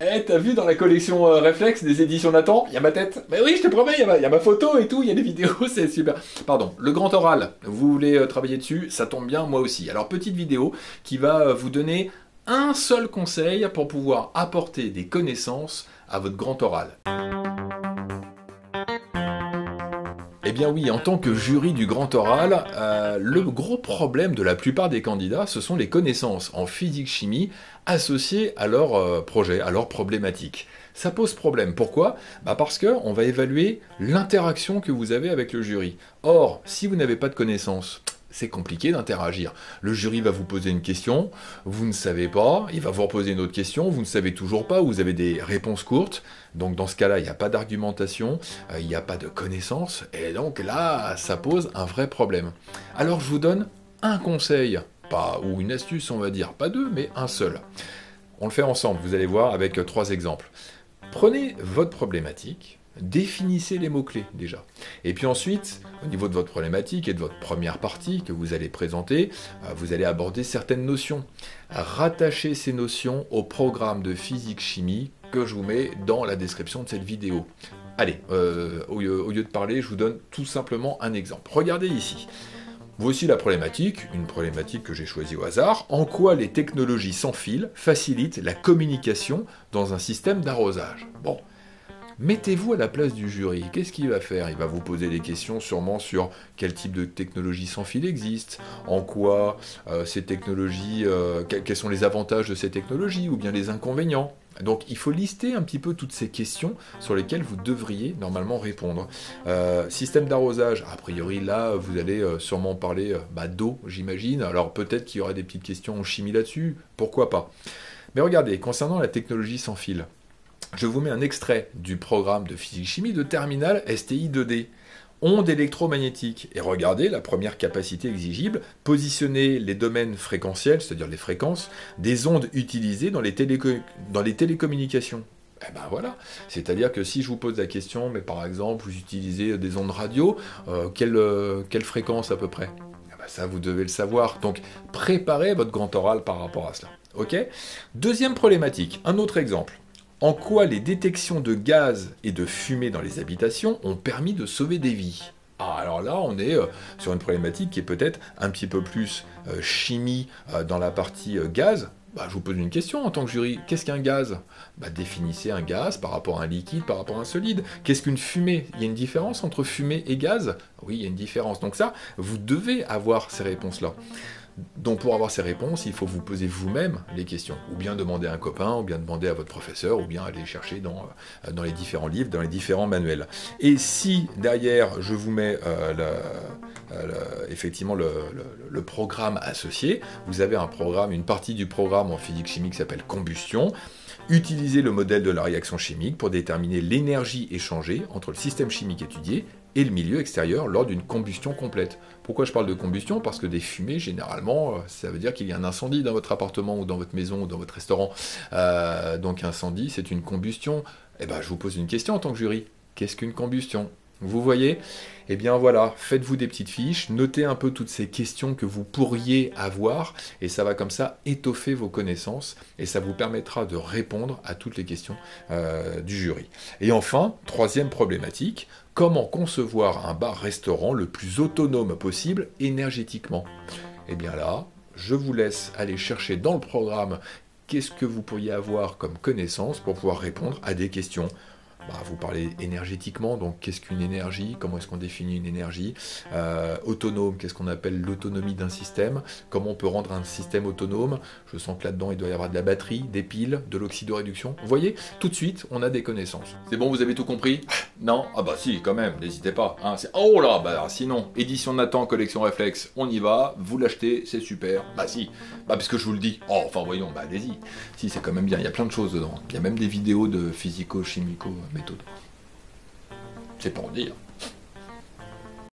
Eh, t'as vu dans la collection Réflexe des éditions Nathan, il y a ma tête. Mais oui, je te promets, il y a ma photo et tout, il y a des vidéos, c'est super. Pardon, le grand oral, vous voulez travailler dessus, ça tombe bien, moi aussi. Alors, petite vidéo qui va vous donner un seul conseil pour pouvoir apporter des connaissances à votre grand oral. Eh bien oui, en tant que jury du grand oral, le gros problème de la plupart des candidats, ce sont les connaissances en physique-chimie associées à leur projet, à leur problématique. Ça pose problème. Pourquoi? Parce qu'on va évaluer l'interaction que vous avez avec le jury. Or, si vous n'avez pas de connaissances, c'est compliqué d'interagir. Le jury va vous poser une question, vous ne savez pas, il va vous reposer une autre question, vous ne savez toujours pas, vous avez des réponses courtes, donc dans ce cas-là, il n'y a pas d'argumentation, il n'y a pas de connaissances, et donc là, ça pose un vrai problème. Alors je vous donne un conseil, ou une astuce on va dire, pas deux, mais un seul. On le fait ensemble, vous allez voir avec 3 exemples. Prenez votre problématique, définissez les mots-clés déjà. Et puis ensuite, au niveau de votre problématique et de votre première partie que vous allez présenter, vous allez aborder certaines notions. Rattachez ces notions au programme de physique-chimie que je vous mets dans la description de cette vidéo. Allez, au lieu de parler, je vous donne tout simplement un exemple. Regardez ici. Voici la problématique, une problématique que j'ai choisie au hasard. En quoi les technologies sans fil facilitent la communication dans un système d'arrosage? Bon. Mettez-vous à la place du jury. Qu'est-ce qu'il va faire? Il va vous poser des questions sûrement sur quel type de technologie sans fil existe, en quoi ces technologies, quels sont les avantages de ces technologies ou bien les inconvénients. Donc il faut lister un petit peu toutes ces questions sur lesquelles vous devriez normalement répondre. Système d'arrosage, a priori là vous allez sûrement parler d'eau, j'imagine. Alors peut-être qu'il y aura des petites questions en chimie là-dessus, pourquoi pas. Mais regardez, concernant la technologie sans fil, je vous mets un extrait du programme de physique-chimie de terminale STI 2D. Ondes électromagnétiques. Et regardez la première capacité exigible, positionner les domaines fréquentiels, c'est-à-dire les fréquences, des ondes utilisées dans les télécommunications. Eh ben voilà, c'est-à-dire que si je vous pose la question, mais par exemple, vous utilisez des ondes radio, quelle fréquence à peu près? Eh ben ça, vous devez le savoir. Donc, préparez votre grand oral par rapport à cela. Ok? Deuxième problématique, un autre exemple. En quoi les détections de gaz et de fumée dans les habitations ont permis de sauver des vies? Ah, alors là, on est sur une problématique qui est peut-être un petit peu plus chimie dans la partie gaz. Je vous pose une question en tant que jury. Qu'est-ce qu'un gaz? Définissez un gaz par rapport à un liquide, par rapport à un solide. Qu'est-ce qu'une fumée? Il y a une différence entre fumée et gaz? Oui, il y a une différence. Donc ça, vous devez avoir ces réponses-là. Donc pour avoir ces réponses, il faut vous poser vous-même les questions, ou bien demander à un copain, ou bien demander à votre professeur, ou bien aller chercher dans les différents livres, dans les différents manuels. Et si derrière je vous mets effectivement le programme associé, vous avez un programme, une partie du programme en physique-chimie qui s'appelle combustion. Utilisez le modèle de la réaction chimique pour déterminer l'énergie échangée entre le système chimique étudié et le milieu extérieur lors d'une combustion complète. Pourquoi je parle de combustion? Parce que des fumées, généralement, ça veut dire qu'il y a un incendie dans votre appartement ou dans votre maison ou dans votre restaurant. Donc incendie, c'est une combustion. Eh ben, je vous pose une question en tant que jury. Qu'est-ce qu'une combustion? Vous voyez? Eh bien voilà, faites-vous des petites fiches, notez un peu toutes ces questions que vous pourriez avoir, et ça va comme ça étoffer vos connaissances, et ça vous permettra de répondre à toutes les questions du jury. Et enfin, troisième problématique, comment concevoir un bar-restaurant le plus autonome possible énergétiquement? Eh bien là, je vous laisse aller chercher dans le programme qu'est-ce que vous pourriez avoir comme connaissance pour pouvoir répondre à des questions. Vous parlez énergétiquement, donc qu'est-ce qu'une énergie? Comment est-ce qu'on définit une énergie? Autonome, qu'est-ce qu'on appelle l'autonomie d'un système? Comment on peut rendre un système autonome? Je sens que là-dedans, il doit y avoir de la batterie, des piles, de l'oxydoréduction. Vous voyez, tout de suite, on a des connaissances. C'est bon, vous avez tout compris? Non? Ah bah si, quand même, n'hésitez pas. Hein, oh là, sinon, édition Nathan, collection Réflexe, on y va, vous l'achetez, c'est super. Si, puisque je vous le dis. Oh, enfin voyons, allez-y. Si, c'est quand même bien, il y a plein de choses dedans. Il y a même des vidéos de physico-chimico méthode. C'est pour dire.